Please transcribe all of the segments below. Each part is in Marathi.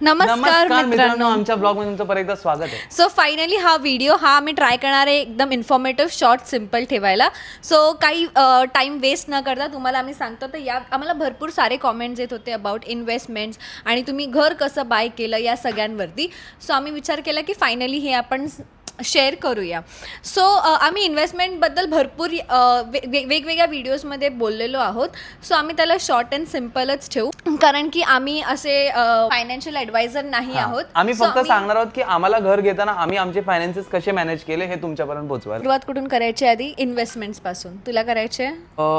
नमस्कार मित्रांनो, आमच्या ब्लॉग मध्ये तुमचं परत एकदा स्वागत आहे. सो फायनली हा व्हिडिओ आम्ही ट्राय करणार आहे एकदम इन्फॉर्मेटिव्ह शॉर्ट सिम्पल ठेवायला. सो काही टाइम वेस्ट न करता तुम्हाला आम्ही सांगतो. तर या आम्हाला भरपूर सारे कॉमेंट्स येत होते अबाउट इन्व्हेस्टमेंट्स आणि तुम्ही घर कसं बाय केलं या सगळ्यांवरती. सो आम्ही विचार केला की फायनली हे आपण शेअर करूया. सो आम्ही इन्व्हेस्टमेंटबद्दल भरपूर वेगवेगळ्या व्हिडिओजमध्ये बोललेलो आहोत. सो आम्ही त्याला शॉर्ट अँड सिम्पलच ठेवू, कारण की आम्ही असे फायनान्शियल ॲडवायझर नाही आहोत. आम्ही फक्त सांगणार आहोत की आम्हाला घर घेताना आम्ही आमचे फायनान्सेस कसे मॅनेज केले हे तुमच्यापर्यंत पोहोचवायला. सुरुवात कुठून करायची? आधी इन्व्हेस्टमेंट्स पासून. तुला करायचे?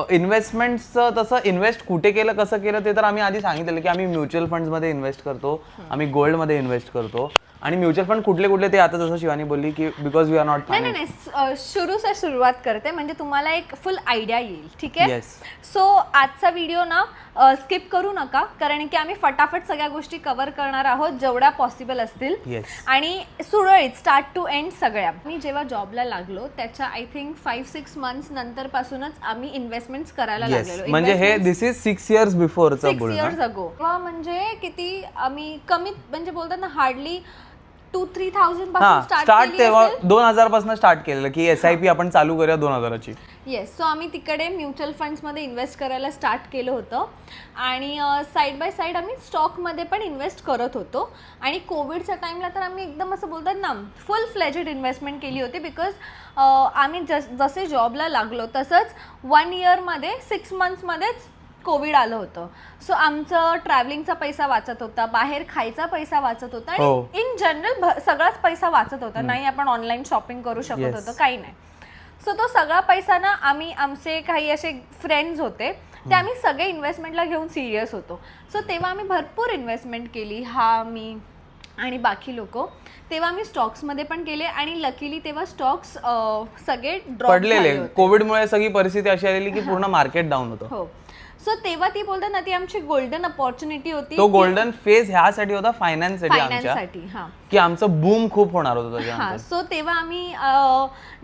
इन्व्हेस्टमेंटचं तसं इन्व्हेस्ट कुठे केलं, कसं केलं ते तर आम्ही आधी सांगितलेलं की आम्ही म्युच्युअल फंड्समध्ये इन्व्हेस्ट करतो, आम्ही गोल्डमध्ये इन्व्हेस्ट करतो. आणि म्युच्युअल फंड कुठले कुठले ते आता जसं शिवानी बोलली की बिकॉज वी आर नॉट. नाही, सुरुवात करते म्हणजे तुम्हाला एक फुल आयडिया येईल. ठीक आहे. येस. सो आजचा व्हिडिओ ना स्किप करू नका, कारण की आम्ही फटाफट सगळ्या गोष्टी कव्हर करणार आहोत जेवढ्या पॉसिबल असतील. आणि सुरळीत स्टार्ट टू एंड सगळ्या. मी जेव्हा जॉबला लागलो त्याच्या आय थिंक 5-6 मंथ्स नंतर पासूनच आम्ही इन्व्हेस्टमेंट करायला लागलेलो. म्हणजे हे this is 6 years before. 6 years ago. म्हणजे किती आम्ही कमीत म्हणजे बोलतात ना हार्डली 2-3,000 पासून स्टार्ट तेव्हा 2000 पासून स्टार्ट केलेलं की SIP आपण चालू करूया 2000ची. येस. सो आम्ही तिकडे म्युच्युअल फंड्समध्ये इन्व्हेस्ट करायला स्टार्ट केलं होतं आणि साईड बाय साईड आम्ही स्टॉकमध्ये पण इन्व्हेस्ट करत होतो. आणि कोविडच्या टाईमला तर आम्ही एकदम असं बोलतात ना फुल फ्लेजेड इन्व्हेस्टमेंट केली होती. बिकॉज आम्ही जसे जॉबला लागलो तसंच 1 yearमध्ये 6 monthsमध्येच कोविड आलं होतं. सो आमचं ट्रॅव्हलिंगचा पैसा वाचत होता, बाहेर खायचा पैसा वाचत होता आणि इन जनरल सगळाच पैसा वाचत होता. नाही आपण ऑनलाईन शॉपिंग करू शकत होतो, काही नाही. सो तो सगळा पैसा ना आमचे काही असे फ्रेंड्स होते ते आम्ही सगळे इन्व्हेस्टमेंटला घेऊन सिरियस होतो. सो तेव्हा आम्ही भरपूर इन्व्हेस्टमेंट केली, मी आणि बाकी लोक. तेव्हा आम्ही स्टॉक्समध्ये पण केले आणि लकीली तेव्हा स्टॉक्स सगळे ड्रॉप पडलेले. कोविडमुळे सगळी परिस्थिती अशी आलेली की पूर्ण मार्केट डाऊन होतं. हो. सो तेव्हा ती बोलतात ना ती आमची गोल्डन अपॉर्च्युनिटी होती. तो गोल्डन फेज ह्यासाठी होता फायनान्ससाठी की आमचं बूम खूप होणार होतं. सो तेव्हा आम्ही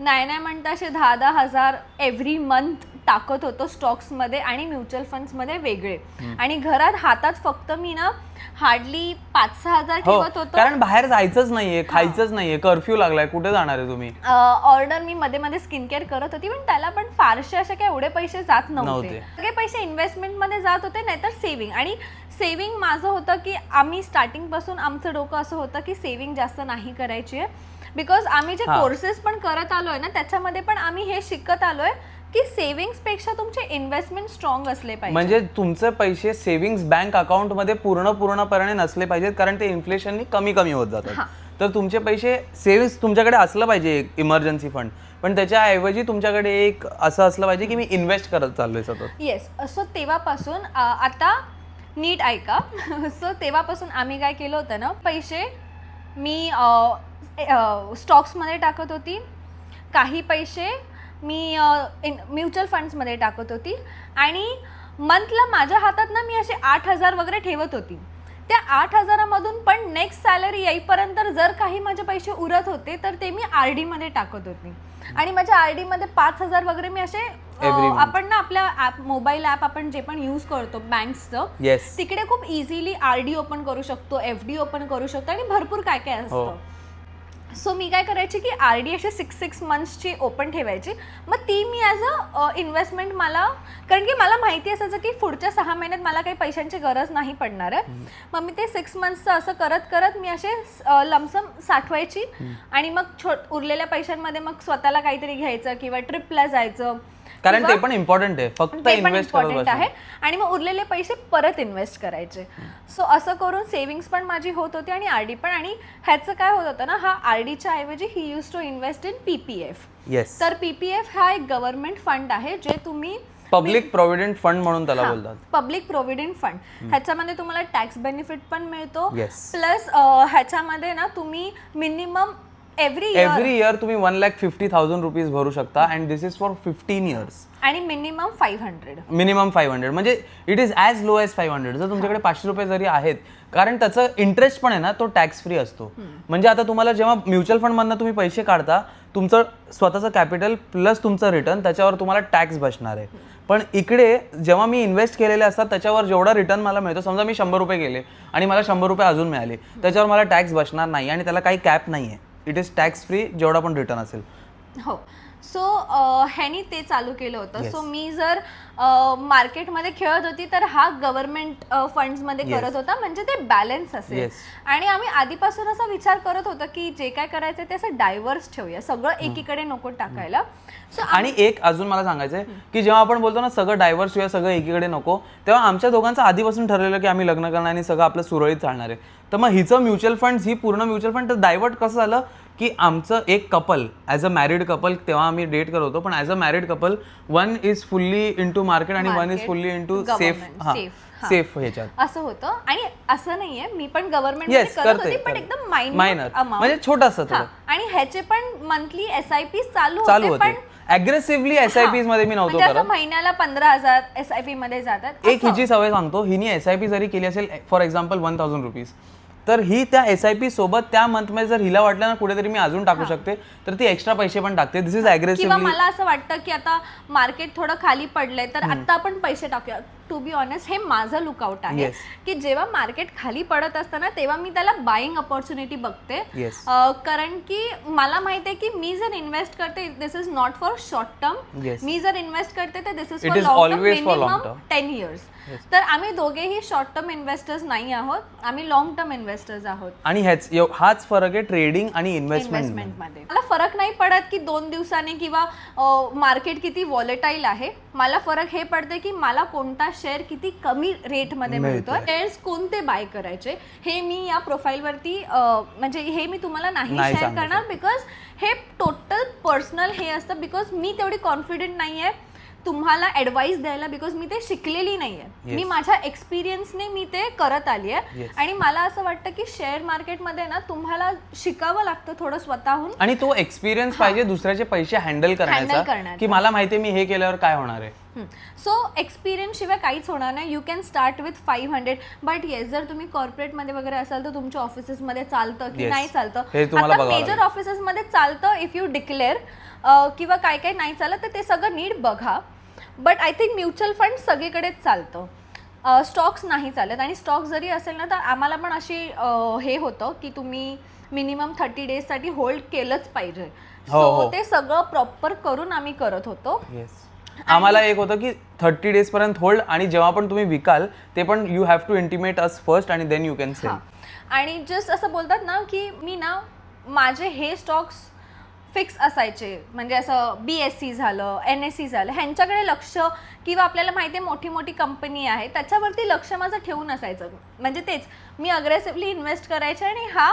नाही म्हणता असे 10-10 हजार एव्हरी मंथ टाकत होतो स्टॉक्समध्ये आणि म्युच्युअल फंड्समध्ये वेगळे. आणि घरात हातात फक्त मी ना हार्डली 5-6 हजार ठेवत होतो, कारण बाहेर जायचंच नाहीये, खायचंच नाहीये, कर्फ्यू लागलाय, कुठे जाणार आहे तुम्ही. ऑर्डर मी मध्ये मध्ये स्किन केअर करत होती, पण त्याला पण फारसे असे काही एवढे पैसे जात नव्हते. सगळे पैसे इन्व्हेस्टमेंट मध्ये जात होते, नाहीतर सेव्हिंग. आणि सेव्हिंग माझं होतं की आम्ही स्टार्टिंग पासून आमचं डोकं असं होतं की सेव्हिंग जास्त नाही करायची आहे. बिकॉज आम्ही जे कोर्सेस पण करत आलोय ना त्याच्यामध्ये पण आम्ही हे शिकत आलोय की सेव्हिंग्स पेक्षा तुमचे इन्व्हेस्टमेंट स्ट्रॉंग असले पाहिजे. म्हणजे तुमचे पैसे सेव्हिंग्स बँक अकाउंट मध्ये पूर्णपणे नसले पाहिजेत, कारण ते इन्फ्लेशननी कमी होत जातात. तर तुमचे पैसे सेव्हिंग्स तुमच्याकडे असलं पाहिजे, एक इमर्जन्सी फंड, पण त्याच्याऐवजी तुमच्याकडे एक असं असलं पाहिजे की मी इन्व्हेस्ट करत चाललोय सतत. येस. सो तेव्हापासून आता नीट ऐका. सो तेव्हापासून आम्ही काय केलं होतं ना, पैसे मी स्टॉक्समध्ये टाकत होती, काही पैसे मी म्युच्युअल फंड्समध्ये टाकत होती आणि मंथला माझ्या हातात ना मी असे 8,000 वगैरे ठेवत होती. त्या 8,000मधून पण नेक्स्ट सॅलरी येईपर्यंत जर काही माझे पैसे उरत होते तर ते मी RD मध्ये टाकत होती. आणि माझ्या RD मध्ये 5,000 वगैरे मी असे आपण ना आपल्या मोबाईल ॲप आपण जे पण यूज करतो बँक्सचं, तिकडे खूप इझिली RD ओपन करू शकतो, FD ओपन करू शकतो आणि भरपूर काय काय असतं. सो मी काय करायची की RD अशी 6 monthsची ओपन ठेवायची. मग ती मी ॲज अ इन्व्हेस्टमेंट कारण की मला माहिती असायचं की पुढच्या 6 महिन्यात मला काही पैशांची गरज नाही पडणार आहे. मग मी ते 6 monthsचं असं करत करत मी असे लमसम साठवायची आणि मग उरलेल्या पैशांमध्ये मग स्वतःला काहीतरी घ्यायचं किंवा ट्रिपला जायचं, कारण ते पण इम्पॉर्टंट आहे. फक्त इम्पॉर्टंट आहे. आणि मग उरलेले पैसे परत इन्व्हेस्ट करायचे. सो असं करून सेव्हिंग्स पण माझी होत होती आणि RD पण. आणि ह्याचं काय होत होतं ना, हा RDच्या ऐवजी ही used to invest in PPF. तर PPF हा एक गव्हर्नमेंट फंड आहे जे तुम्ही पब्लिक प्रोव्हिडंट फंड म्हणून त्याला बोलतात. Public provident fund. ह्याच्यामध्ये तुम्हाला टॅक्स बेनिफिट पण मिळतो, प्लस ह्याच्यामध्ये ना तुम्ही minimum every year every year तुम्ही 1,50,000 रुपीज भरू शकता and this is for 15 years आणि मिनिमम 500. मिनिमम 500 म्हणजे it is as low as 500. जर तुमच्याकडे 500 रुपये जरी आहेत, कारण त्याचं इंटरेस्ट पण आहे ना तो टॅक्स फ्री असतो. म्हणजे आता तुम्हाला जेव्हा म्युच्युअल फंडमधनं तुम्ही पैसे काढता, तुमचं स्वतःचं कॅपिटल प्लस तुमचं रिटर्न त्याच्यावर तुम्हाला टॅक्स बसणार आहे. पण इकडे जेव्हा मी इन्व्हेस्ट केलेले असतात त्याच्यावर जेवढा रिटर्न मला मिळतो, समजा मी 100 रुपये केले आणि मला 100 रुपये अजून मिळाले, त्याच्यावर मला टॅक्स बसणार नाही आणि त्याला काही कॅप नाही आहे. इट इज टॅक्स फ्री जेवढा पण रिटर्न असेल. हो. सो ह्यानी ते चालू केलं होतं. सो मी जर मार्केटमध्ये खेळत होती तर हा गव्हर्नमेंट फंड्समध्ये करत होता, म्हणजे ते बॅलन्स असेल. आणि आम्ही आधीपासून असा विचार करत होतो की जे काय करायचं ते असं डायव्हर्स ठेवूया, सगळं एकीकडे नको टाकायला. सो आणि एक अजून मला सांगायचंय की जेव्हा आपण बोलतो ना सगळं डायव्हर्स ठेवूया, सगळं एकीकडे नको, तेव्हा आमच्या दोघांचं आधीपासून ठरलेलं की आम्ही लग्न करणार आणि सगळं आपलं सुरळीत चालणार आहे. तर मग हिचं म्युच्युअल फंड, ही पूर्ण म्युच्युअल फंड, तर डायव्हर्ट कसं झालं की आमचं एक couple as a married couple, तेव्हा आम्ही डेट करत होतो, पण as a married couple one is fully into market आणि one is fully into safe ह्याच्यात असं होतं. आणि असं नाहीये, मी पण गव्हर्नमेंट करत होती, पण एकदम मायनर म्हणजे छोटासा थोडं. आणि ह्याचे पण मंथली SIP चालू होते. पण अग्रेसिव्हली SIPs मध्ये मी नव्हतो म्हणजे करत. महिन्याला 15,000 SIP मध्ये जातात. एक हिची सवय सांगतो, हिने SIP जरी केली असेल फॉर एक्झाम्पल 1,000 रुपीज, तर ही त्या SIP सोबत त्या मंथमध्ये जर हिला वाटलं ना कुठेतरी मी अजून टाकू शकते, तर ती एक्स्ट्रा पैसे पण टाकते. दिस इज अग्रेसिव्हली. किंवा मला असं वाटतं की आता मार्केट थोडं खाली पडलंय तर आता आपण पैसे टाकूया. टू बी ऑनेस्ट, हे माझं लुकआउट आहे की जेव्हा मार्केट खाली पडत असताना तेव्हा मी त्याला बाईंग ऑपॉर्च्युनिटी बघते. कारण की मला माहिती आहे की मी जर इन्व्हेस्ट करते, this is not for short term. मी जर इन्व्हेस्ट करते तर this is for long term, minimum 10 years. तर आम्ही दोघेही शॉर्ट टर्म इन्व्हेस्टर्स नाही आहोत, आम्ही लॉंग टर्म इन्व्हेस्टर्स आहोत. आणि हाच फरक आहे ट्रेडिंग आणि इन्व्हेस्टमेंट मध्ये. मला फरक नाही पडत की 2 दिवसांनी किंवा मार्केट किती व्हॉलेटाईल आहे. मला फरक हे पडते की मला कोणता शेअर किती कमी रेट मध्ये मिळतोय, शेअर्स कोणते बाय करायचे, हे मी या प्रोफाईल वरती म्हणजे हे मी तुम्हाला नाही शेअर करणार, बिकॉज हे टोटल पर्सनल हे असतं. बिकॉज मी तेवढी कॉन्फिडंट नाहीये तुम्हाला ऍडवाइस द्यायला, बिकॉज मी ते शिकलेली नाहीये. मी माझ्या एक्सपिरियन्सने मी ते करत आली आहे. आणि मला असं वाटतं की शेअर मार्केटमध्ये ना तुम्हाला शिकावं लागतं थोडं स्वतःहून, आणि तो एक्सपिरियन्स पाहिजे दुसऱ्याचे पैसे हँडल करण्याचा, की मला माहितीये मी हे केल्यावर काय होणार आहे. सो एक्सपिरियन्स शिवाय काहीच होणार नाही. You can start with 500. But yes, जर तुम्ही कॉर्पोरेटमध्ये वगैरे असाल तर तुमच्या ऑफिसेसमध्ये चालतं की नाही चालतं. आता मेजर ऑफिसेसमध्ये चालतं इफ यू डिक्लेअर, किंवा काय काय नाही चालत तर ते सगळं नीट बघा. But I think mutual fund सगळीकडेच चालतं, स्टॉक्स नाही चालत. आणि स्टॉक जरी असेल ना तर आम्हाला पण अशी हे होतं की तुम्ही मिनिमम 30 डेजसाठी होल्ड केलंच पाहिजे. सो ते सगळं प्रॉपर करून आम्ही करत होतो. आम्हाला एक होतं की 30 डेज पर्यंत होल्ड, आणि जेव्हा पण तुम्ही विकाल ते पण you have to intimate us first आणि देन यू कॅन सेल. आणि जस्ट असं बोलतात ना की मी ना माझे हे स्टॉक्स फिक्स असायचे, म्हणजे असं BSE झालं, NSE झालं, ह्यांच्याकडे लक्ष, किंवा आपल्याला माहिती आहे मोठी मोठी कंपनी आहे त्याच्यावरती लक्ष माझं ठेवून असायचं. म्हणजे तेच मी अग्रेसिव्हली इन्व्हेस्ट करायचे आणि हा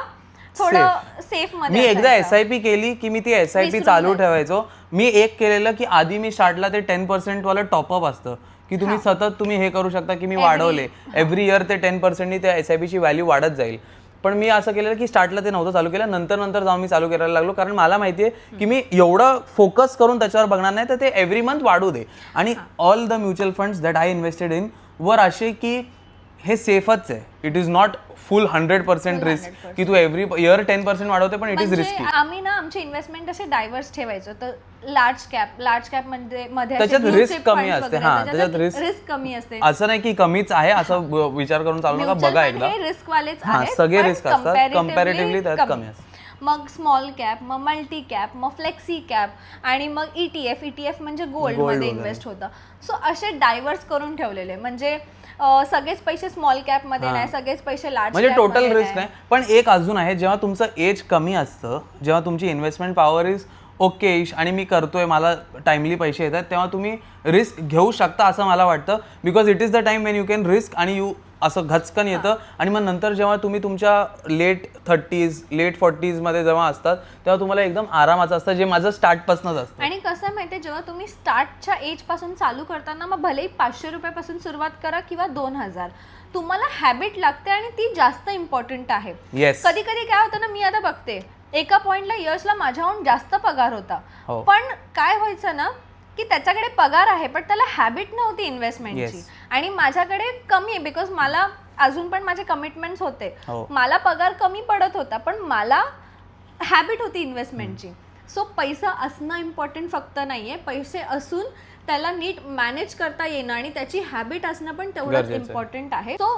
थोडं सेफ मध्ये. मी एकदा SIP केली की मी ती SIP चालू ठेवायचो. मी एक केलेलं की आधी मी स्टार्टला ते 10% वाला टॉपअप असतं की तुम्ही सतत तुम्ही हे करू शकता, की मी वाढवले एव्हरी इयर ते 10% त्या SIP ची व्हॅल्यू वाढत जाईल. पण मी असं केलेलं की स्टार्टला ते नव्हतं चालू केलं, नंतर जाऊन मी चालू करायला लागलो, कारण मला माहिती आहे की मी एवढं फोकस करून त्याच्यावर बघणार नाही, तर ते एव्हरी मंथ वाढू दे. आणि all the mutual funds that I invested in वर असे की हे सेफच आहे. It is not full 100% risk की तू एव्हरी इयर 10% वाढवते, पण इट इज रिस्की. आम्ही ना आमचे इन्व्हेस्टमेंट असे डायव्हर्स ठेवायचो. तर लार्ज कॅप मध्ये त्याच्यात रिस्क कमी असते. त्याच्यात रिस्क कमी असते. असं नाही की कमीच आहे असं विचार करून चालू नका, बघा एकदा. रिस्क वालेच आहेत, सगळे रिस्क असतात, कंपॅरेटिव्हली त्यात कमी असतात. मग स्मॉल कॅप, मग मल्टी कॅप, मग फ्लेक्सी कॅप, आणि मग ETF म्हणजे गोल्ड मध्ये इन्व्हेस्ट होतं. सो असे डायव्हर्स करून ठेवलेले, म्हणजे सगळेच पैसे स्मॉल कॅप मध्ये नाही, सगळेच पैसे लार्ज, म्हणजे टोटल रिस्क नाही. पण एक अजून आहे, जेव्हा तुमचं एज कमी असतं, जेव्हा तुमची इन्व्हेस्टमेंट पॉवर इज ओके आणि मी करतोय, मला टाइमली पैसे येतात, तेव्हा तुम्ही रिस्क घेऊ शकता असं मला वाटतं. Because it is the time Wien you can risk आणि यू असं घचकन येतं. आणि मग नंतर जेव्हा तुम्ही तुमच्या लेट 30s लेट 40s मध्ये जेव्हा असतात तेव्हा तुम्हाला एकदम आरामाचं असतं, जे माझं स्टार्टपासूनच असतं. आणि कसं आहे माहिती आहे, जेव्हा तुम्ही स्टार्टच्या एज पासून चालू करताना मग भलेही 500 रुपयापासून सुरुवात करा किंवा 2000, तुम्हाला हॅबिट लागते आणि ती जास्त इम्पॉर्टंट आहे. येस. कधी कधी काय होतं ना, मी आता बघते एका पॉइंटला यशला माझ्याहून जास्त पगार होता, हो. पण काय व्हायचं ना की त्याच्याकडे पगार आहे पण त्याला हॅबिट नव्हती इन्व्हेस्टमेंटची, आणि माझ्याकडे कमी आहे बिकॉज मला अजून पण माझे कमिटमेंट्स होते, हो. मला पगार कमी पडत होता पण मला हॅबिट होती इन्व्हेस्टमेंटची. सो पैसा असणं इम्पॉर्टंट फक्त नाहीये, पैसे असून त्याला नीट मॅनेज करता येणं आणि त्याची हॅबिट असणं पण तेवढंच गरजेचं आहे. इम्पॉर्टंट आहे. सो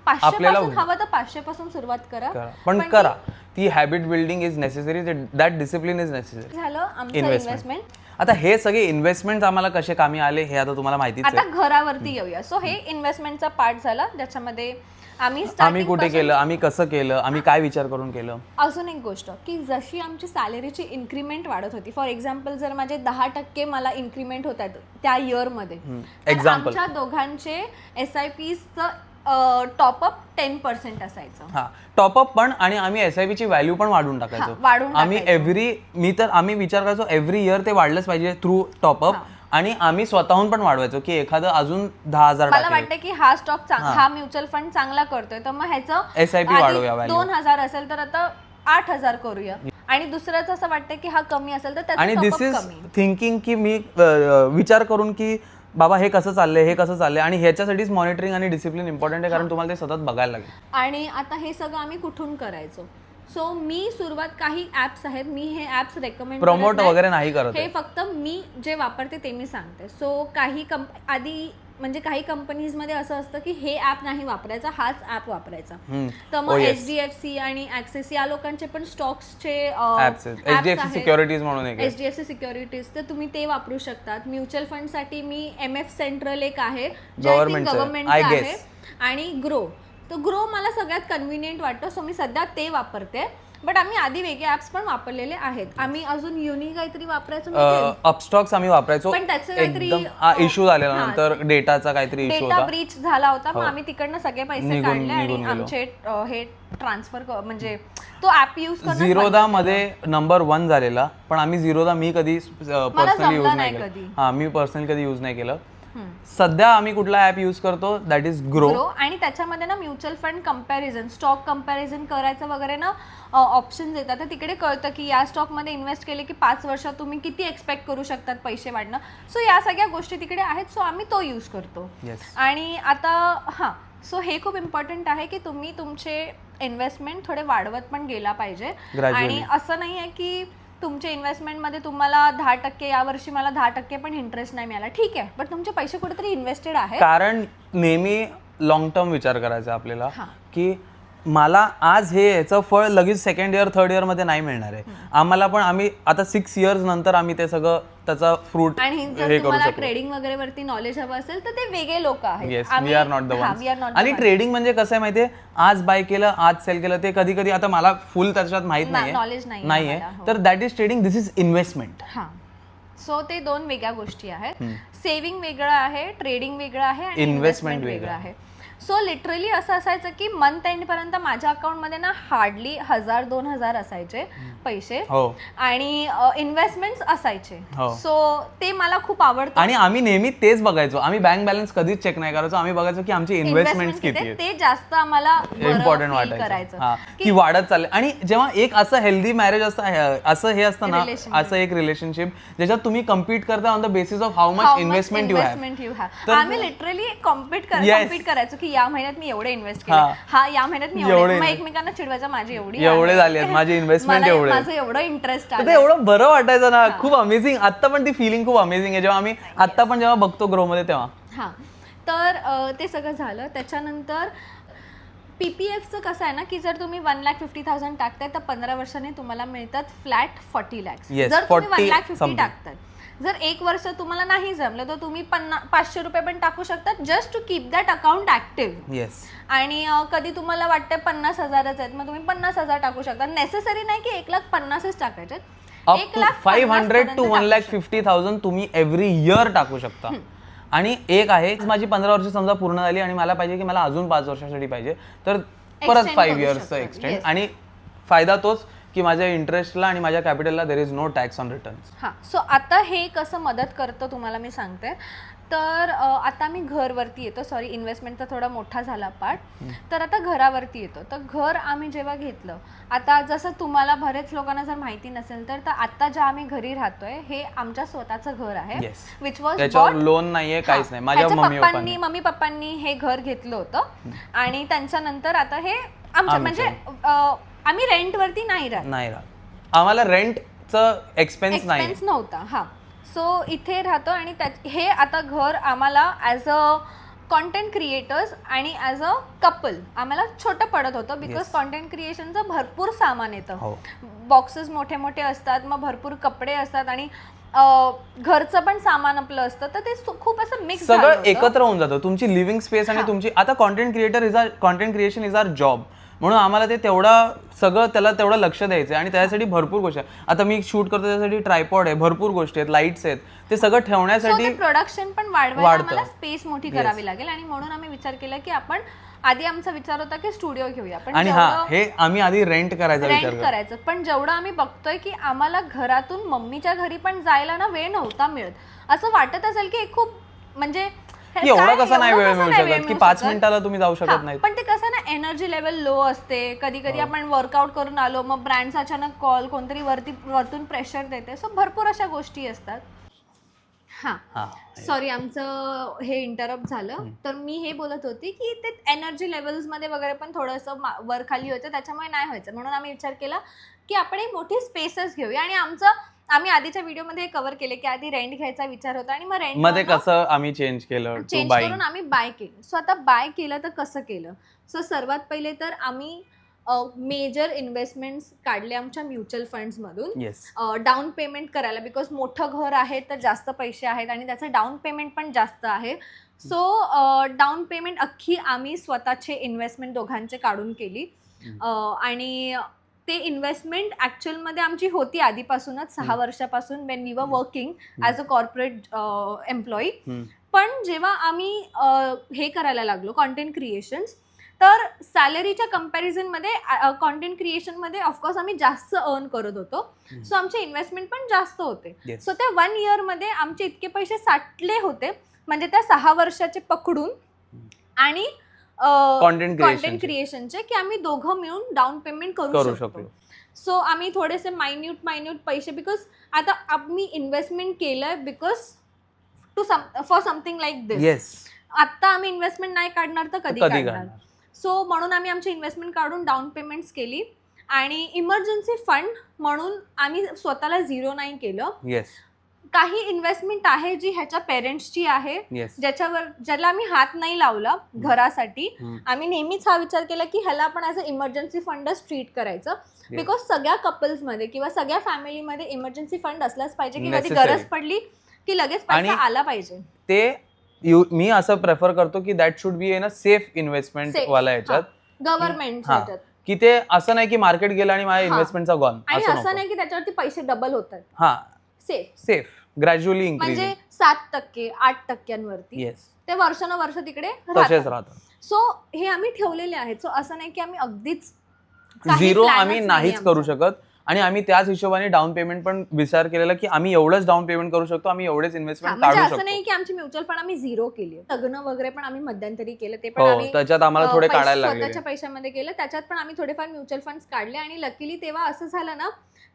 500 आपल्याला पासून हवं तर 500 पासून सुरुवात करा, पण करा. ती habit building is necessary, that discipline is necessary. झालं आमचं इन्व्हेस्टमेंट. आता हे सगळे इन्व्हेस्टमेंट आम्हाला कसे कामी आले हे आता तुम्हाला माहितीच आता आहे. घरावरती येऊया. सो हे इन्व्हेस्टमेंटचा पार्ट झाला, ज्याच्यामध्ये आम्ही कुठे केलं, आम्ही कसं केलं, आम्ही काय विचार करून केलं. अजून एक गोष्ट की जशी आमची सॅलरीची इन्क्रीमेंट वाढत होती, फॉर एक्झाम्पल जर माझे 10% मला इन्क्रीमेंट होत आहेत त्या इयरमध्ये, एक्झाम्पल आमच्या दोघांचे SIPचं टॉपअप 10% असायचं. हा टॉपअप पण, आणि आम्ही SIP ची व्हॅल्यू पण वाढून टाकायचो. आम्ही आम्ही विचार करायचो एव्हरी इयर ते वाढलंच पाहिजे थ्रू टॉपअप, आणि आम्ही स्वतःहून पण वाढवायचो की एखादं अजून 10,000 मला वाटतं की हा स्टॉक हा म्युच्युअल फंड चांगला करतोय तर मग ह्याचं SIP वाढवूया value. 2,000 असेल तर आता 8,000 करूया, आणि दुसऱ्याचं असं वाटतं की हा कमी असेल तर आणि त्याचं दिस top इज up कमी. थिंकिंग की मी विचार करून की बाबा हे कसं चाललंय, आणि ह्याच्यासाठीच मॉनिटरिंग आणि डिसिप्लिन इम्पॉर्टंट आहे, कारण तुम्हाला ते सतत बघायला लागेल. आणि आता हे सगळं आम्ही कुठून करायचो. सो मी सुरुवात, काही ऍप्स आहेत, मी हे ऍप्स रेकमेंड प्रमोट वगैरे नाही करत हे फक्त मी जे वापरते ते मी सांगते. सो काही आधी म्हणजे काही कंपनीजमध्ये असं असतं की हे ऍप नाही वापरायचा, हाच ऍप वापरायचा. तर मग HDFC आणि ऍक्सिस या लोकांचे पण स्टॉक्सचे HDFC सिक्युरिटीज म्हणून एक HDFC सिक्युरिटीज, तर तुम्ही ते वापरू शकतात. म्युच्युअल फंड साठी मी MF सेंट्रल एक आहे, गव्हर्नमेंट आहे, आणि ग्रो. तर ग्रो मला सगळ्यात कन्व्हिनियंट वाटतं, सो मी सध्या ते वापरते. बट आम्ही आधी वेगळे ऍप्स पण वापरलेले आहेत. आम्ही अजून युनी काहीतरी वापरायचो, अपस्टॉक्स आम्ही वापरायचो, पण त्याचे काहीतरी इश्यू झालेला नंतर डेटाचा काहीतरी इश्यू डेटा होता, ब्रीच झाला होता. मग आम्ही तिकडनं सगळे पैसे काढले आणि आमचे हे ट्रान्सफर म्हणजे तो ऍप यूज करणं. झिरोदा मध्ये नंबर 1 झालेला, पण आम्ही झिरोदा मी कधी पर्सनली यूज नाही केलं. हा मी पर्सनली कधी यूज नाही केलं. सध्या आम्ही कुठला ऍप यूज करतो, दॅट इज ग्रो. आणि त्याच्यामध्ये ना mutual fund comparison, stock comparison करायचं वगैरे ना ऑप्शन्स येतात. तर तिकडे कळतं की या स्टॉकमध्ये इन्व्हेस्ट केले की 5 वर्षात तुम्ही किती एक्सपेक्ट करू शकतात पैसे वाढणं. सो या सगळ्या गोष्टी तिकडे आहेत, सो आम्ही तो यूज करतो. आणि आता सो हे खूप इम्पॉर्टंट आहे की तुम्ही तुमचे इन्व्हेस्टमेंट थोडे वाढवत पण गेला पाहिजे. आणि असं नाही आहे की तुमच्या इन्व्हेस्टमेंटमध्ये तुम्हाला 10% यावर्षी मला 10% पण इंटरेस्ट नाही मिळाला, ठीक आहे, बट तुमचे पैसे कुठेतरी इन्व्हेस्टेड आहे. कारण नेहमी लॉंग टर्म विचार करायचा आपल्याला की मला आज याचं फळ लगेच सेकंड इयर थर्ड इयर मध्ये नाही मिळणार आहे. आम्हाला पण आम्ही आता 6 इयर्स नंतर आम्ही ते सगळं त्याचा फ्रूट. आणि जर तुम्हाला ट्रेडिंग वगैरे वरती नॉलेज हवं असेल तर ते वेगळे लोक आहेत. We are not the ones. आणि ट्रेडिंग म्हणजे कसं आहे माहितीये, आज बाय केलं आज सेल केलं, ते कधी कधी आता मला फुल त्याच्यात माहित नाहीये, तर that is trading, this is investment. So ते 2 वेगळ्या गोष्टी आहेत. सेव्हिंग वेगळं आहे, ट्रेडिंग वेगळं आहे, आणि इन्व्हेस्टमेंट वेगळं आहे. सो लिटरली असं असायचं की मंथ एंड पर्यंत माझ्या अकाउंटमध्ये ना हार्डली 1,000-2,000 असायचे पैसे, आणि इन्व्हेस्टमेंट असायचे. सो ते मला खूप आवडतं. आणि आम्ही नेहमी तेच बघायचो, आम्ही बँक बॅलन्स कधीच चेक नाही करायचो, आम्ही बघायचो की आमची इन्व्हेस्टमेंट किती आहे. ते जास्त आम्हाला इम्पॉर्टंट वाटायचं की वाढत चालले. आणि जेव्हा एक असं हेल्दी मॅरेज असतं, असं हे असतं ना, असं एक रिलेशनशिप ज्याच्यात तुम्ही कम्पीट करता on the basis of how much investment you have. आम्ही लिटरली कम्पीट करायचो की या महिन्यात मी एवढे इन्व्हेस्ट केले, या महिन्यात मी एवढे, मग एकमेकांना चिडवायचं माझी एवढे झाली आहेत, माझी इन्व्हेस्टमेंट एवढे, माझं एवढं इंटरेस्ट आहे. एवढं बरं वाटायचं ना, खूप अमेझिंग. आता पण ती फिलिंग खूप अमेझिंग आहे जेव्हा आम्ही आता पण जेव्हा बघतो ग्रो मध्ये तेव्हा. तर ते सगळं झालं. त्याच्यानंतर PPFचं कसं आहे ना की जर तुम्ही 1,50,000 टाकताय तर 15 वर्षांनी तुम्हाला मिळतात फ्लॅट 40 lakhs. जर तुम्ही 1,50,000 टाकताय, जर 1 वर्ष तुम्हाला नाही जमलं तर तुम्ही 500 रुपये पण टाकू शकतात, just to keep that account active. आणि कधी तुम्हाला वाटतंय 50,000च आहेत, मग तुम्ही 50,000 टाकू शकता. नेसेसरी नाही की 1,50,000च टाकायचे. 500 to 1,50,000 तुम्ही एव्हरी इयर टाकू शकता. आणि एक आहे, माझी 15 वर्ष समजा पूर्ण झाली आणि मला पाहिजे की मला अजून 5 वर्षासाठी पाहिजे, तर परत 5 इयर्सचं एक्सटेंड. आणि फायदा तोच की माझ्या इंटरेस्टला आणि माझ्या कॅपिटलला there is no tax on returns. So आता हे कसं मदत करतं तुम्हाला मी सांगते. तर आता मी घरवरती येतो. सॉरी, इन्व्हेस्टमेंटचा थोडा मोठा झाला पार्ट. तर आता घरावरती येतो. तर घर आम्ही जेव्हा घेतलं, आता जसं तुम्हाला बरेच लोकांना जर माहिती नसेल तर आता ज्या आम्ही घरी राहतोय हे आमच्या स्वतःचं घर आहे, Yes. विच वॉज त्याच्यावर लोन नाहीये, काहीच नाही. माझ्या मम्मी पप्पांनी हे घर घेतलं होतं आणि त्यांच्यानंतर आता हे आमचं म्हणजे आम्ही रेंटवरती नाही राहत. आम्हाला रेंटचं एक्सपेन्स नव्हता. हा, सो इथे राहतो आणि हे आता घर आम्हाला ॲज अ कॉन्टेंट क्रिएटर्स आणि ॲज अ कपल आम्हाला छोटं पडत होतं, बिकॉज कॉन्टेंट क्रिएशनचं भरपूर सामान येतं, बॉक्सेस मोठे मोठे असतात, मग भरपूर कपडे असतात आणि घरचं पण सामान आपलं असतं, तर ते खूप असं मिक्स सगळं एकत्र होऊन जातं. तुमची लिव्हिंग स्पेस आणि तुमची आता content creation is our job, म्हणून आम्हाला ते सगळं त्याला तेवढं लक्ष द्यायचं आणि त्यासाठी भरपूर गोष्टी आहेत. आता मी शूट करतो त्यासाठी ट्रायपॉड आहे, भरपूर गोष्टी आहेत, लाईट्स आहेत, ते सगळं ठेवण्यासाठी प्रोडक्शन पण वाढवायला आम्हाला स्पेस मोठी करावी लागेल आणि म्हणून आम्ही विचार केला की आपण आधी आमचा विचार होता की स्टुडिओ घेऊया, पण आणि हे आम्ही आधी रेंट करायचं, पण जेवढं आम्ही बघतोय की आम्हाला घरातून मम्मीच्या घरी पण जायला ना वेळ नव्हता मिळत. असं वाटत असेल की खूप म्हणजे एवढा कसा नाही वेळ मिळू शकत की 5 मिनिटाला तुम्ही जाऊ शकत नाही. पण ते कसं ना, एनर्जी लेवल लो असते, कधी कधी आपण वर्कआउट करून आलो, मग ब्रँड्स अचानक कॉल, कोणतरी वरतून प्रेशर देते, सो भरपूर अशा गोष्टी असतात. सॉरी, आमचं हे इंटरप्ट झालं. तर मी हे बोलत होते की ते एनर्जी लेवल्स मध्ये वगैरे पण थोडंसं वर खाली व्हायचं, त्याच्यामुळे नाही व्हायचं, म्हणून आम्ही विचार केला की आपण एक मोठी स्पेसेस घेऊया. आणि आम्ही आधीच्या व्हिडिओमध्ये कव्हर केले की आधी रेंट घ्यायचा विचार होता आणि मग रेंट मध्ये कसं आम्ही चेंज करून आम्ही बाय केलं. सो आता बाय केलं तर कसं केलं? सो सर्वात पहिले तर आम्ही मेजर इन्व्हेस्टमेंट्स काढले आमच्या म्युच्युअल फंड्समधून डाऊन पेमेंट करायला, बिकॉज मोठं घर आहे तर जास्त पैसे आहेत आणि त्याचं डाऊन पेमेंट पण जास्त आहे. सो डाऊन पेमेंट अख्खी आम्ही स्वतःचे इन्व्हेस्टमेंट दोघांचे काढून केली. आणि ते इन्व्हेस्टमेंट ॲक्च्युअलमध्ये आमची होती आधीपासूनच 6 वर्षापासून, when we were working as a corporate employee. पण जेव्हा आम्ही हे करायला लागलो कॉन्टेंट क्रिएशन्स, तर सॅलरीच्या कम्पॅरिझनमध्ये कॉन्टेंट क्रिएशनमध्ये ऑफकोर्स आम्ही जास्त अर्न करत होतो, सो आमचे इन्व्हेस्टमेंट पण जास्त होते. सो त्या 1 इयरमध्ये आमचे इतके पैसे साठले होते, म्हणजे त्या 6 वर्षाचे पकडून आणि कॉन्टेंट क्रिएशनचे, की आम्ही दोघं मिळून डाऊन पेमेंट करू शकतो. सो आम्ही थोडेसे मायन्यूट पैसे, बिकॉज आता आम्ही इन्व्हेस्टमेंट केलंय बिकॉज फॉर समथिंग लाईक दिस. आता आम्ही इन्व्हेस्टमेंट नाही काढणार तर कधी काढणार? सो म्हणून आम्ही आमची इन्व्हेस्टमेंट काढून डाऊन पेमेंट्स केली आणि इमर्जन्सी फंड म्हणून आम्ही स्वतःला 0 नाही केलं. काही इन्व्हेस्टमेंट आहे जी ह्याच्या पेरेंट्सची आहे, ज्याला आम्ही हात नाही लावला घरासाठी. आम्ही नेहमीच हा विचार केला की ह्याला आपण ॲज अ इमर्जन्सी फंडच ट्रीट करायचं, बिकॉज सगळ्या कपल्समध्ये किंवा सगळ्या फॅमिलीमध्ये इमर्जन्सी फंड असलाच पाहिजे की कधी गरज पडली की लगेच पैसा आला पाहिजे. ते मी असं प्रेफर करतो की that should be in a safe investment वाला ह्याच्यात, गव्हर्नमेंट, की ते असं नाही की मार्केट गेलं आणि माझ्या इन्व्हेस्टमेंटचा गॉन, आणि असं नाही की त्याच्यावरती पैसे डबल होतात. सेफ ग्रॅज्युअली इन्क्रीज, म्हणजे 7%, 8%वरती ते वर्षानुवर्ष तिकडे तसेच राहतात. सो हे आम्ही ठेवलेले आहेत. सो असं नाही की आम्ही अगदीच 0 आम्ही नाहीच करू शकत, आणि आम्ही त्याच हिशोबाने डाऊन पेमेंट पण विचार केलेला की आम्ही एवढंच डाऊन पेमेंट करू शकतो, आम्ही एवढेच इन्व्हेस्टमेंट काढू शकतो. असं नाही की आमची म्युच्युअल फंड आम्ही 0 केली. लग्न वगैरे पण आम्ही मध्यंतरी केलं, ते पण आम्ही त्याच्यात आम्हाला थोडे काढायला लागले, स्वतःच्या पैशामध्ये केलं, त्याच्यात पण आम्ही थोडेफार म्युच्युअल फंड्स काढले. आणि लकीली तेव्हा असं झालं ना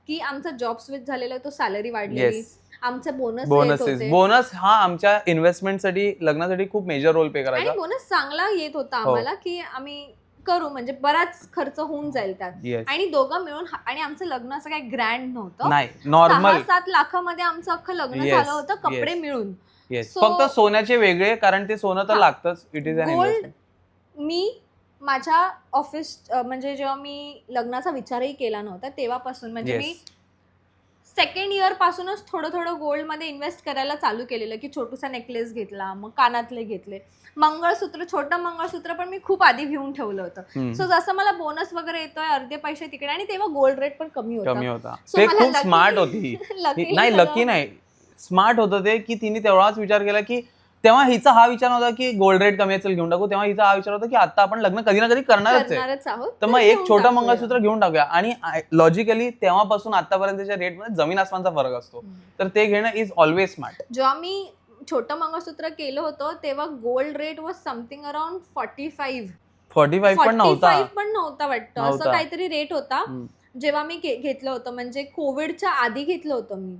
की आमचा जॉब स्विच झालेला, तो सॅलरी वाढलेली, आमचे बोनस हा आमच्या इन्व्हेस्टमेंटसाठी, लग्नासाठी खूप मेजर रोल पे करायचा. आणि बोनस चांगला येत होता आम्हाला की आम्ही करू, म्हणजे बराच खर्च होऊन जाईल त्यात. आणि दोघं मिळून, आणि आमचं लग्न असं काही ग्रँड नव्हतं, नॉर्मल 6-7 लाखामध्ये आमचं अख्खं लग्न झालं होतं, कपडे मिळून. फक्त सोन्याचे वेगळे, कारण ते सोनं तर लागतंच. It is an gold. मी माझ्या ऑफिस, म्हणजे जेव्हा मी लग्नाचा विचारही केला नव्हता तेव्हापासून, म्हणजे मी 2nd इयर पासूनच थोडं गोल्डमध्ये इन्व्हेस्ट करायला चालू केलेलं, की छोटूसा नेकलेस घेतला, मग कानातले घेतले, मंगळसूत्र, छोटं मंगळसूत्र पण मी खूप आधी घेऊन ठेवलं होतं. सो जसं मला बोनस वगैरे येतोय, अर्धे पैसे तिकडे, आणि तेव्हा गोल्ड रेट पण कमी होता. ते खूप स्मार्ट होती. नाही, लकी नाही, स्मार्ट होतं ते, की तिने तेवढाच विचार केला की तेव्हा हिचा हा विचार नव्हता की गोल्ड रेट कमी असेल घेऊन टाकू, तेव्हा हिचा हा विचार होता की आता आपण लग्न कधी ना कधी करणारच आहोत, तर मग एक छोटं मंगळसूत्र घेऊन टाकूया. आणि लॉजिकली तेव्हापासून आतापर्यंतच्या रेटमध्ये जमीन आसमानचा फरक असतो, तर ते घेणं इज ऑलवेज स्मार्ट. जेव्हा मी छोटं मंगळसूत्र केलं होतं तेव्हा gold rate was something around 45 पण नव्हता. पण नव्हता वाटतं, असं नव्हता. काहीतरी रेट होता जेव्हा मी घेतलं होतं. म्हणजे कोविडच्या आधी घेतलं होतं मी.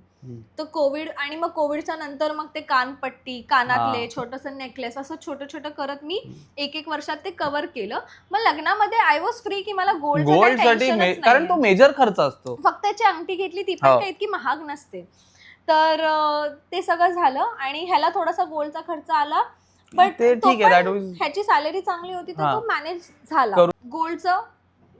तर कोविड आणि मग कोविडच्या नंतर मग ते कानपट्टी, कानातले छोटंसं नेकलेस असं छोटं छोटं करत मी एक वर्षात ते कव्हर केलं. मग लग्नामध्ये आय वॉज फ्री की मला गोल्डसाठी कारण तो मेजर खर्च असतो. फक्त त्याची अंगठी घेतली ती पण काही इतकी महाग नसते. तर ते सगळं झालं आणि ह्याला थोडासा गोल्डचा खर्च आला. बट ठीक आहे, ह्याची सॅलरी चांगली होती तर तो मॅनेज झाला. गोल्डचं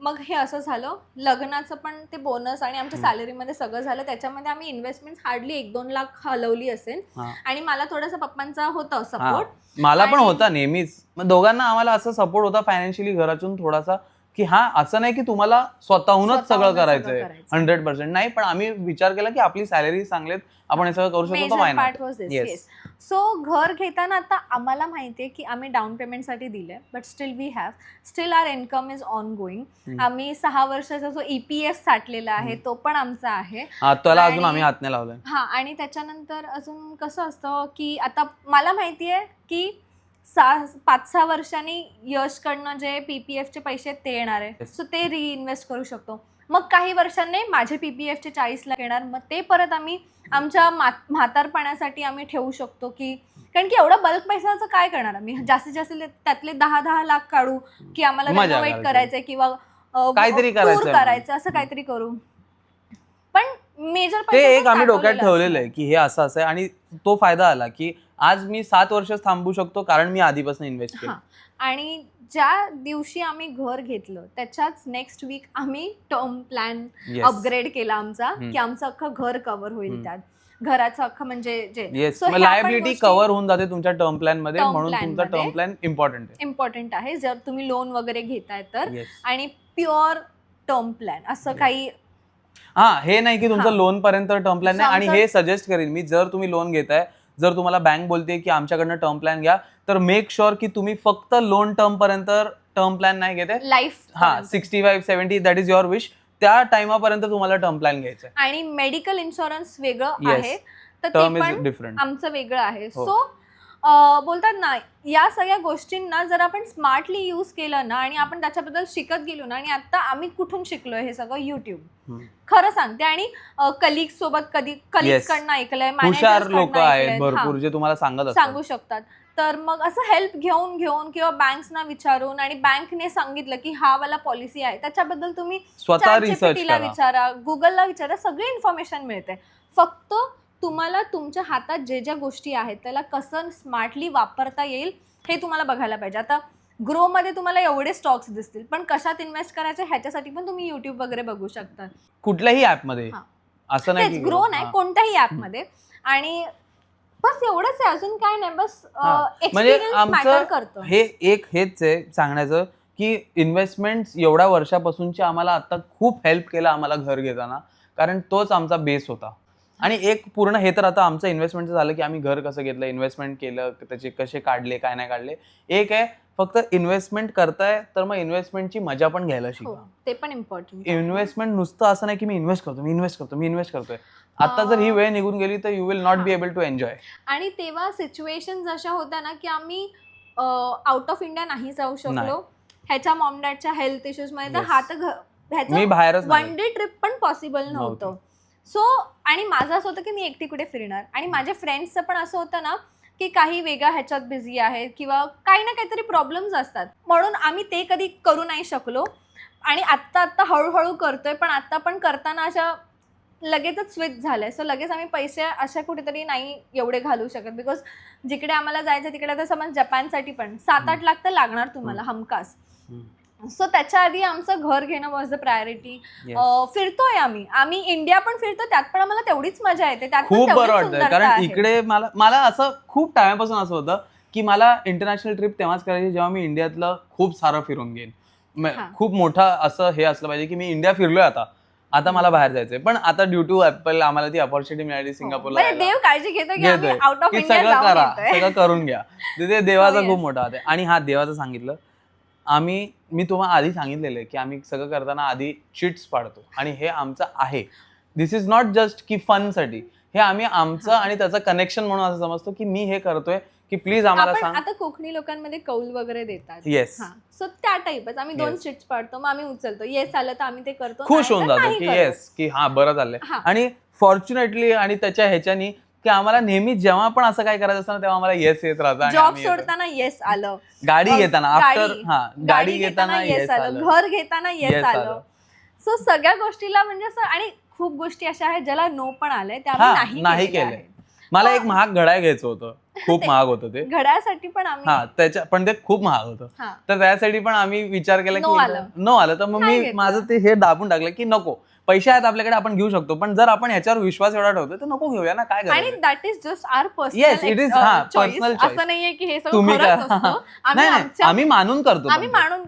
मग हे असं झालं. लग्नाचं पण ते बोनस आणि आमच्या सॅलरीमध्ये सगळं झालं. त्याच्यामध्ये आम्ही इन्व्हेस्टमेंट हार्डली 1-2 लाख हलवली असेल. आणि मला थोडासा पप्पांचा होता सपोर्ट. मला पण होता नेहमीच. मग दोघांना आम्हाला असं सपोर्ट होता फायनान्शियली घरातून थोडासा, की असं नाही की तुम्हाला स्वतःहूनच सगळं करायचंय 100% नाही, पण आम्ही विचार केला की आपली सॅलरी चांगली आपण हे सगळं करू शकतो. सो घर घेताना आता आम्हाला माहितीये की आम्ही डाऊन पेमेंटसाठी दिलंय, but still our income is ongoing. आम्ही 6 वर्षाचा जो EPF साठलेला आहे तो पण आमचा आहे. त्याला अजून आम्ही हात नाही लावलाय. आणि त्याच्यानंतर अजून कसं असतं की आता मला माहितीये की 5-6 वर्षांनी यशकडनं जे PPFचे पैसे ते येणार आहे, सो ते रिइन्व्हेस्ट करू शकतो. मग काही वर्षांनी माझे PPFचे 40 लाख येणार, मग ते परत आम्ही आमच्या म्हातारपणासाठी आम्ही ठेवू शकतो. की कारण की एवढा बल्क पैशाचं काय करणार आम्ही, जास्तीत जास्त त्यातले 10-10 लाख काढू की आम्हाला रिनोव्हेट करायचंय किंवा काहीतरी करायचं असं काहीतरी करू. पण मेजर ते एक आम्ही डोक्यात ठेवलेलं आहे की हे असं आहे आणि तो फायदा आला की आज मी 7 वर्ष थांबू शकतो कारण मी आधीपासून इन्व्हेस्ट केलं. आणि ज्या दिवशी आम्ही घर घेतलं त्याच्याच नेक्स्ट वीक आम्ही टर्म प्लॅन अपग्रेड केला आमचा, की आमचं अख्खं घर कव्हर होईल. त्यात घराचं अख्खं म्हणजे लायबिलिटी कव्हर होऊन जाते तुमच्या टर्म प्लॅन मध्ये, म्हणून तुमचा टर्म प्लॅन इम्पॉर्टंट आहे जर तुम्ही लोन वगैरे घेताय तर. आणि प्युअर टर्म प्लॅन असं काही हे नाही की तुमचं लोन पर्यंत टर्म प्लॅन नाही. आणि हे सजेस्ट करेन मी, जर तुम्ही लोन घेताय, जर तुम्हाला बँक बोलते की आमच्याकडनं टर्म प्लॅन घ्या, तर मेक शुअर की तुम्ही फक्त लोन टर्म पर्यंत टर्म प्लॅन नाही घेते. Life 65-70 that is your wish, त्या टाइमापर्यंत तुम्हाला टर्म प्लॅन घ्यायचा. आणि मेडिकल इन्शुरन्स वेगळं आहे तर ते पण डिफरंट आमचं वेगळं आहे. सो बोलतात ना, या सगळ्या गोष्टींना जर आपण स्मार्टली यूज केलं ना आणि आपण त्याच्याबद्दल शिकत गेलो ना, आणि आता आम्ही कुठून शिकलोय हे सगळं युट्यूब, खरं सांगते. आणि कलिग्स सोबत कलिग्सकडनं ऐकलंय, हुशार लोक आहेत भरपूर जे तुम्हाला सांगू शकतात. तर मग असं हेल्प घेऊन किंवा बँक्सना विचारून, आणि बँकने सांगितलं की हा वाला पॉलिसी आहे, त्याच्याबद्दल तुम्ही स्वतः रिसर्च विचारा, गुगलला विचारा, सगळी इन्फॉर्मेशन मिळते. फक्त तुम्हाला तुमच्या हातात ज्या गोष्टी आहेत त्याला कसं स्मार्टली वापरता येईल हे तुम्हाला बघायला पाहिजे. आता ग्रो मध्ये तुम्हाला एवढे स्टॉक्स दिसतील, पण कशात इन्व्हेस्ट करायचे ह्याच्यासाठी पण तुम्ही युट्यूब वगैरे बघू शकता. कुठल्याही ऍपमध्ये, असं नाही ग्रो नाही, कोणत्याही ऍपमध्ये. आणि बस एवढंच आहे, अजून काय नाही. बस म्हणजे आमचं हेच आहे सांगण्याचं की इन्व्हेस्टमेंट एवढ्या वर्षापासूनची आम्हाला आता खूप हेल्प केला आम्हाला घर घेताना, कारण तोच आमचा बेस होता. आणि एक पूर्ण हे तर आता आमचं इन्व्हेस्टमेंटचं झालं की आम्ही घर कसं घेतलं, इन्व्हेस्टमेंट केलं, त्याचे कसे काढले, काय नाही काढले. एक आहे फक्त इन्व्हेस्टमेंट करताय तर मग इन्व्हेस्टमेंटची मजा पण घ्यायला शिका. ते पण इम्पॉर्टंट. इन्व्हेस्टमेंट नुसतं असं नाही की मी इन्व्हेस्ट करतोय. आता जर ही वेळ निघून गेली तर you will not be able to enjoy. आणि तेव्हा सिच्युएशन अशा होत्या ना की आम्ही आउट ऑफ इंडिया नाही जाऊ शकलो ह्याच्या मॉम डॅडच्या हेल्थ इश्यूज मध्ये. तर मी बाहेरच वन डे ट्रिप पण पॉसिबल नव्हतं. सो आणि माझं असं होतं की मी एकटी कुठे फिरणार, आणि माझ्या फ्रेंड्सचं पण असं होतं ना की काही वेगळ्या ह्याच्यात बिझी आहेत किंवा काही ना काहीतरी प्रॉब्लेम्स असतात, म्हणून आम्ही ते कधी करू नाही शकलो. आणि आत्ता हळूहळू करतोय, पण आता पण करताना अशा लगेचच स्विच झालंय. सो लगेच आम्ही पैसे अशा कुठेतरी नाही एवढे घालू शकत, बिकॉज जिकडे आम्हाला जायचं तिकडे आता समज जपानसाठी पण 7-8 लाख तर लागणार तुम्हाला हमखास. सो त्याच्या आधी आमचं घर घेणं वॉज द प्रायोरिटी. फिरतोय आम्ही इंडिया पण फिरतो, त्यात पण आम्हाला तेवढीच मजा येते, त्यात खूप बरं वाटतं. कारण इकडे मला असं खूप टाइमपासून असं होतं की मला इंटरनॅशनल ट्रिप तेव्हाच करायची जेव्हा मी इंडियातलं खूप सारं फिरून घेईन. खूप मोठा असं हे असलं पाहिजे की मी इंडिया फिरलोय, आता मला बाहेर जायचंय. पण आता ड्यू टू ऍपल आम्हाला ती अपॉर्च्युनिटी मिळाली सिंगापूरला. देव काळजी घेतो की आम्ही आउट ऑफ इंडिया सगळं करा, सगळं करून घ्या. तिथे देवाचा खूप मोठा हात आहे. आणि देवाचं सांगितलं, मी तुम्हाला आधी सांगितलेलं आहे की आम्ही सगळं करताना आधी चिट्स पाडतो, आणि हे आमचं आहे. दिस इज नॉट जस्ट की फनसाठी हे आम्ही आमचं आणि त्याचं कनेक्शन म्हणून असं समजतो की मी हे करतोय की प्लीज आम्हाला आपण सांग. आता कोकणी लोकांमध्ये कौल वगैरे देतात. येस, सो त्या टाईपच आम्ही 2 स्ट्रिप्स पाडतो, मग आम्ही उचलतो, येस आलं तर आम्ही ते करतो, खुश नाही होऊन तर जातो नाही की करत. येस की हा बरं चाललंय. हा. आणि फॉर्च्युनेटली आणि त्याच्या ह्याच्यानी की आम्हाला नेहमी जेव्हा पण असं काय करायचं असतं ना तेव्हा आम्हाला येस येत राहतं. आणि जॉब आम्ही येतो. सोडताना येस आलं, गाडी घेताना आफ्टर गाडी घेताना येस आलं, घर घेताना येस आलं. सो सगळ्या गोष्टीला म्हणजे असं, आणि खूप गोष्टी अशा आहेत ज्याला नो पण आलंय, त्या आम्ही नाही केलेल्या केलंय. आहेत. मला एक महाग घड्याळ घ्यायचं होतं, खूप महाग होतं ते. घड्याळसाठी पण आम्ही त्याच्या पण ते खूप महाग होतं. हा. तर त्यासाठी पण आम्ही विचार केला No आलं. की नो आलं तर मग नाही मी घेतलं. माझं ते हे दाबून टाकलं की नको, पैसे आहेत आपल्याकडे, आपण घेऊ शकतो, पण जर आपण ह्याच्यावर विश्वास एवढा ठेवतो तर नको घेऊया ना, काय आणि करायचं. That is just our Yes, it is, हा, पर्सनल personal चॉईस. choice. असं नाहीये की हे सगळं तुम्ही खरंच करा. असतं. नाही नाही, आम्ही मानून करतो. आम्ही मानून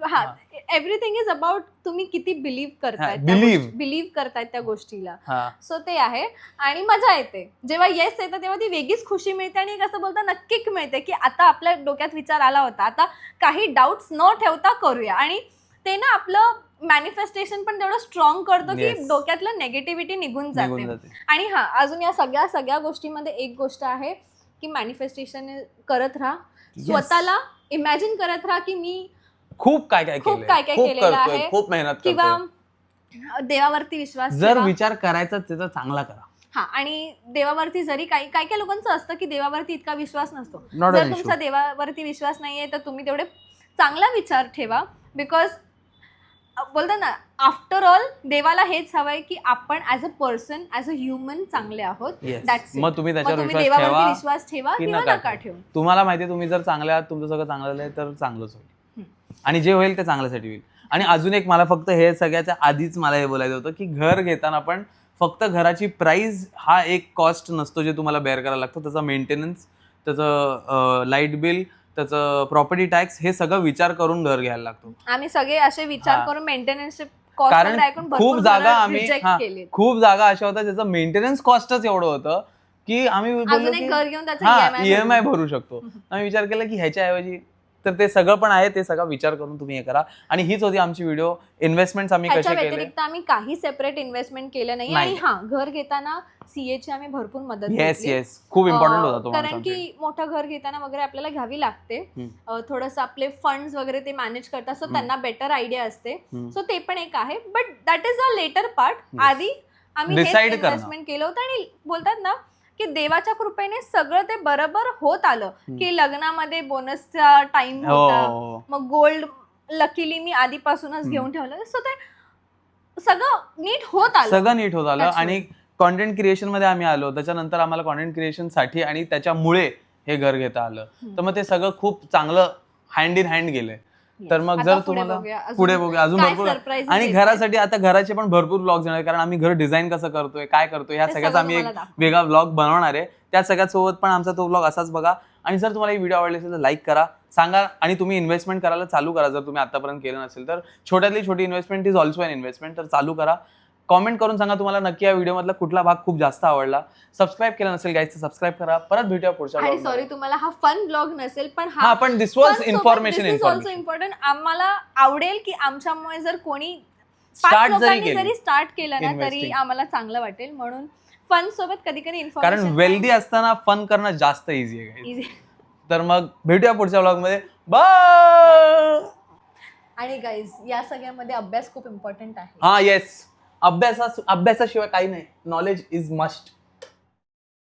एव्हरीथिंग इज अबाउट तुम्ही किती बिलीव्ह करताय, बिलीव्ह करतायत त्या गोष्टीला. सो ते आहे आणि मजा येते जेव्हा येस येतं, तेव्हा ती वेगळीच खुशी मिळते आणि कसं बोलता नक्की मिळते की आता आपल्या डोक्यात विचार आला होता, आता काही डाऊट्स न ठेवता करूया. आणि ते ना आपलं मॅनिफेस्टेशन पण तेवढं स्ट्रॉंग करतो की डोक्यातलं नेगेटिव्हिटी निघून जाते. आणि अजून या सगळ्या गोष्टीमध्ये एक गोष्ट आहे की मॅनिफेस्टेशन करत राहा, स्वतःला इमॅजिन करत राहा की मी खूप काय काय केलेलं आहे, खूप मेहनत किंवा देवावरती विश्वास जर विचार करायचा त्याचा चांगला करा. आणि देवावरती जरी काही काही लोकांचं असतं की देवावरती इतका विश्वास नसतो. जर तुमचा देवावरती विश्वास नाहीये तर तुम्ही तेवढे चांगला विचार ठेवा, बिकॉज बोलतात ना आफ्टर ऑल देवाला हेच हवंय की आपण as a person, as a human चांगले आहोत. मग तुम्ही त्याच्यावर देवावरती विश्वास ठेवा किंवा नका ठेवू. तुम्हाला माहितीये तुम्ही जर चांगले आहात, तुमचं सगळं चांगलं झालंय तर चांगलंच होईल आणि जे होईल ते चांगल्यासाठी होईल. आणि अजून एक मला फक्त हे सगळ्याच्या आधीच मला हे बोलायचं होतं की घर घेताना पण फक्त घराची प्राइस हा एक कॉस्ट नसतो जे तुम्हाला बेअर करायला लागतो. त्याचा मेंटेनन्स, त्याचं लाईट बिल, त्याचं प्रॉपर्टी टॅक्स, हे सगळं विचार करून घर घ्यायला लागतो. आम्ही सगळे असे विचार करून मेंटेनन्सचे कॉस्ट, कारण खूप जागा अशा होत्या ज्याचं मेंटेनन्स कॉस्टच एवढं होतं की आम्ही EMI भरू शकतो. आम्ही विचार केला की ह्याच्याऐवजी तर ते सगळं पण आहे, ते सगळं विचार करून तुम्ही हे करा. आणि हीच होती आमची व्हिडिओ. इन्व्हेस्टमेंट आम्ही कसे केले, व्यतिरिक्त आम्ही काही सेपरेट इन्व्हेस्टमेंट केलं नाही. आणि घर घेताना सीए ची आम्ही भरपूर मदत घेतली. खूप इम्पॉर्टंट होता तो, कारण की मोठं घर घेताना वगैरे आपल्याला घ्यावी लागते, थोडंसं आपले फंड्स वगैरे ते मॅनेज करतात, सो त्यांना बेटर आयडिया असते. सो ते पण एक आहे, but that is a later part. आधी आम्ही इन्व्हेस्टमेंट केलं होतं आणि बोलतात ना की देवाच्या कृपेने सगळं ते बरोबर होत आलं. की लग्नामध्ये बोनसचा टाइम होता, मग गोल्ड लकीली मी आधीपासूनच घेऊन ठेवलं. सो ते सगळं नीट होत आलं. आणि कॉन्टेंट क्रिएशन मध्ये आम्ही आलो, त्याच्यानंतर आम्हाला कॉन्टेंट क्रिएशन साठी आणि त्याच्यामुळे हे घर घेता आलं. तर मग ते सगळं खूप चांगलं हँड इन हँड गेलंय. तर मग जर तुम्हाला पुढे बघूया अजून भरपूर. आणि घरासाठी आता घराचे पण भरपूर ब्लॉग्स येणार, कारण आम्ही घर डिझाईन कसं करतोय, काय करतोय, ह्या सगळ्याचा आम्ही एक वेगळा ब्लॉग बनवणार आहे. त्या सगळ्यासोबत पण आमचा तो ब्लॉग असाच बघा. आणि जर तुम्हाला ही व्हिडिओ आवडली असेल तर लाईक करा, सांगा. आणि तुम्ही इन्व्हेस्टमेंट करायला चालू करा जर तुम्ही आतापर्यंत केलं नसेल तर. छोट्यातली छोटी investment is also an investment. तर चालू करा. कॉमेंट करून सांगा तुम्हाला नक्की या व्हिडिओ मधला कुठला भाग खूप जास्त आवडला. सबस्क्राईब केलं नसेल गाईज तर सबस्क्राईब करा. परत भेटूया पुढच्या आणि सॉरी तुम्हाला हा फन ब्लॉग नसेल, पण पण दिस वॉज इन्फॉर्मेशन इम्पॉर्टंट. आम्हाला आवडेल की आमच्यामुळे जर कोणी जरी स्टार्ट केलं ना तरी आम्हाला चांगलं वाटेल. म्हणून फन सोबत कधी कधी इन्फॉर्मेशन, कारण वेल्दी असताना फन करणं जास्त इझी आहे. तर मग भेटूया पुढच्या ब्लॉग मध्ये. बाय. आणि गाईज या सगळ्यामध्ये अभ्यास खूप इम्पॉर्टंट आहे. येस, अभ्यासाशिवाय काही नाही. Knowledge is must.